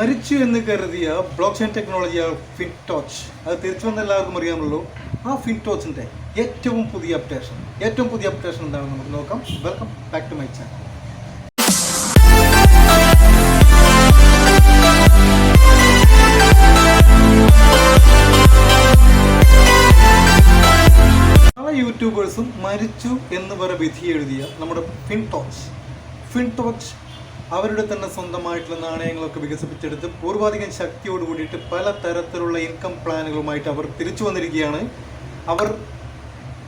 മരിച്ചു എന്ന് കരുതിയ ബ്ലോക്ക് ചെയിൻ ടെക്നോളജിയായ ഫിൻടോച്ച് അത് തിരിച്ചു വന്ന എല്ലാവർക്കും അറിയാമല്ലോ. ആ ഫിൻടോച്ചിൻ്റെ ഏറ്റവും പുതിയ അപ്ഡേഷൻ എന്താണെന്ന് നമുക്ക് നോക്കാം. Welcome back to my channel. പല യൂട്യൂബേഴ്സും മരിച്ചു എന്ന് വരെ വിധി എഴുതിയ നമ്മുടെ ഫിൻടോച്ച് അവരുടെ തന്നെ സ്വന്തമായിട്ടുള്ള നാണയങ്ങളൊക്കെ വികസിപ്പിച്ചെടുത്ത് പൂർവാധികം ശക്തിയോട് കൂടിയിട്ട് പല തരത്തിലുള്ള ഇൻകം പ്ലാനുകളുമായിട്ട് അവർ തിരിച്ചു വന്നിരിക്കുകയാണ്. അവർ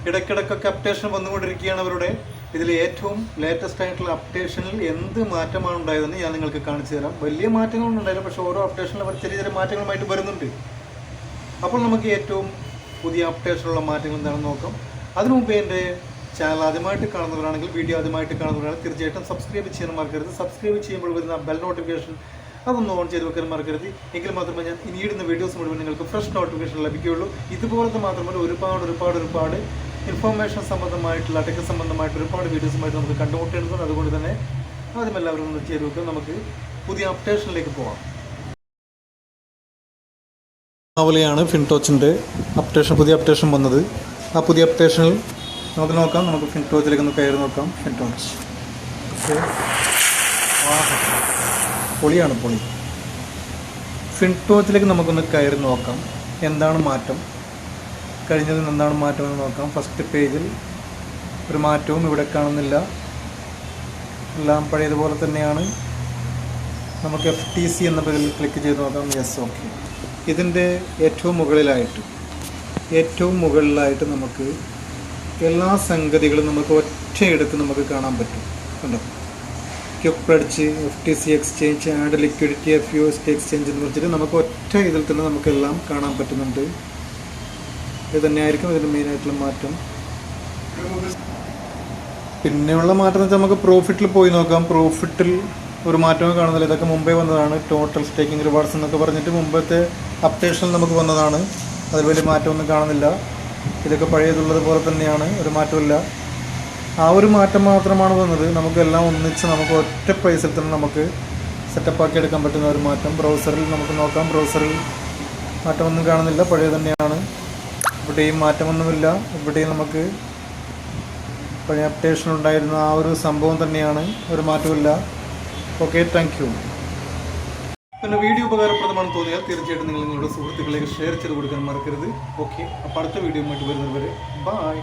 ഇടയ്ക്കിടയ്ക്കൊക്കെ അപ്ഡേഷൻ വന്നുകൊണ്ടിരിക്കുകയാണ് അവരുടെ. ഇതിൽ ഏറ്റവും ലേറ്റസ്റ്റ് ആയിട്ടുള്ള അപ്ഡേഷനിൽ എന്ത് മാറ്റമാണ് ഉണ്ടായതെന്ന് ഞാൻ നിങ്ങൾക്ക് കാണിച്ചു തരാം. വലിയ മാറ്റങ്ങളൊന്നും ഉണ്ടായില്ല, പക്ഷേ ഓരോ അപ്ഡേഷനിലും അവർ ചെറിയ ചെറിയ മാറ്റങ്ങളുമായിട്ട് വരുന്നുണ്ട്. അപ്പോൾ നമുക്ക് ഏറ്റവും പുതിയ അപ്ഡേഷനുള്ള മാറ്റങ്ങൾ എന്താണെന്ന് നോക്കാം. അതിനു മുമ്പേ എൻ്റെ ചാനൽ ആദ്യമായിട്ട് കാണുന്നവരാണെങ്കിൽ, വീഡിയോ ആദ്യമായിട്ട് കാണുന്നവരാണെങ്കിൽ തീർച്ചയായിട്ടും സബ്സ്ക്രൈബ് ചെയ്യാൻ മറക്കരുത്. സബ്സ്ക്രൈബ് ചെയ്യുമ്പോൾ വരുന്ന ബെൽ നോട്ടിഫിക്കേഷൻ അതൊന്ന് ഓൺ ചെയ്ത് വെക്കാൻ മറക്കരുത്. എങ്കിൽ മാത്രമേ ഞാൻ ഇനിയിടുന്ന വീഡിയോസ് മുഴുവൻ നിങ്ങൾക്ക് ഫ്രഷ് നോട്ടിഫിക്കേഷൻ ലഭിക്കുകയുള്ളൂ. ഇതുപോലത്തെ മാത്രമല്ല ഒരുപാട് ഇൻഫോർമേഷൻ സംബന്ധമായിട്ടുള്ള ടെക് സംബന്ധമായിട്ട് ഒരുപാട് വീഡിയോസുമായിട്ട് നമുക്ക് കണ്ടുമുട്ടേണ്ടതുണ്ട്. അതുകൊണ്ട് തന്നെ ആദ്യം എല്ലാവരും ഒന്ന് ചെയ്ത് വെക്കുക. നമുക്ക് പുതിയ അപ്ഡേഷനിലേക്ക് പോകാം. അതുപോലെയാണ് ഫിൻടോച്ചിൻ്റെ പുതിയ അപ്ഡേഷൻ വന്നത്. ആ പുതിയ അപ്ഡേഷനിൽ നമുക്ക് നോക്കാം. നമുക്ക് ഫിൻടോച്ചിലേക്ക് ഒന്ന് കയറി നോക്കാം. ഫിൻടോച്ച് പൊളിയാണ്. ഫിൻടോച്ചിലേക്ക് നമുക്കൊന്ന് കയറി നോക്കാം. എന്താണ് മാറ്റം, കഴിഞ്ഞതിന് എന്താണ് മാറ്റമെന്ന് നോക്കാം. ഫസ്റ്റ് പേജിൽ ഒരു മാറ്റവും ഇവിടെ കാണുന്നില്ല, എല്ലാം പഴയതുപോലെ തന്നെയാണ്. നമുക്ക് FTC എന്ന പേരിൽ ക്ലിക്ക് ചെയ്ത് നോക്കാം. Yes, okay. ഇതിൻ്റെ ഏറ്റവും മുകളിലായിട്ട് നമുക്ക് എല്ലാ സംഗതികളും നമുക്ക് ഒറ്റയെടുത്ത് നമുക്ക് കാണാൻ പറ്റും. കണ്ടോ, quick pledge, FTC exchange, add liquidity, FUSD exchange എന്ന് വെച്ചിട്ട് നമുക്ക് ഒറ്റ ഇതിൽ തന്നെ നമുക്കെല്ലാം കാണാൻ പറ്റുന്നുണ്ട്. ഇത് തന്നെയായിരിക്കും ഇതിൻ്റെ മെയിനായിട്ടുള്ള മാറ്റം. പിന്നെയുള്ള മാറ്റം എന്ന് വെച്ചാൽ നമുക്ക് പ്രോഫിറ്റിൽ പോയി നോക്കാം. പ്രോഫിറ്റിൽ ഒരു മാറ്റവും കാണുന്നില്ല. ഇതൊക്കെ മുമ്പേ വന്നതാണ്. ടോട്ടൽ സ്റ്റേക്കിംഗ് റിവാർഡ്സ് എന്നൊക്കെ പറഞ്ഞിട്ട് മുമ്പത്തെ അപ്ഡേഷനിൽ നമുക്ക് വന്നതാണ്. അതിൽ വലിയ മാറ്റമൊന്നും കാണുന്നില്ല. ഇതൊക്കെ പഴയതുള്ളത് പോലെ തന്നെയാണ്, ഒരു മാറ്റമില്ല. ആ ഒരു മാറ്റം മാത്രമാണ് വന്നത്. നമുക്കെല്ലാം ഒന്നിച്ച് നമുക്ക് ഒറ്റ പ്രൈസിൽ തന്നെ നമുക്ക് സെറ്റപ്പാക്കി എടുക്കാൻ പറ്റുന്ന ഒരു മാറ്റം. ബ്രൗസറിൽ നമുക്ക് നോക്കാം. ബ്രൗസറിൽ മാറ്റമൊന്നും കാണുന്നില്ല, പഴയ തന്നെയാണ്. ഇവിടെയും മാറ്റമൊന്നുമില്ല. ഇവിടെയും നമുക്ക് പഴയ അപ്ഡേഷൻ ഉണ്ടായിരുന്ന ആ ഒരു സംഭവം തന്നെയാണ്, ഒരു മാറ്റമില്ല. Okay, thank you. പിന്നെ വീഡിയോ ഉപകാരപ്രദമാണെന്ന് തോന്നിയാൽ തീർച്ചയായിട്ടും നിങ്ങൾ നിങ്ങളുടെ സുഹൃത്തുക്കളിലേക്ക് ഷെയർ ചെയ്ത് കൊടുക്കാൻ മറക്കരുത്. ഓക്കെ, അപ്പോൾ അടുത്ത വീഡിയോ ആയിട്ട് വരുന്നത് വരെ ബൈ.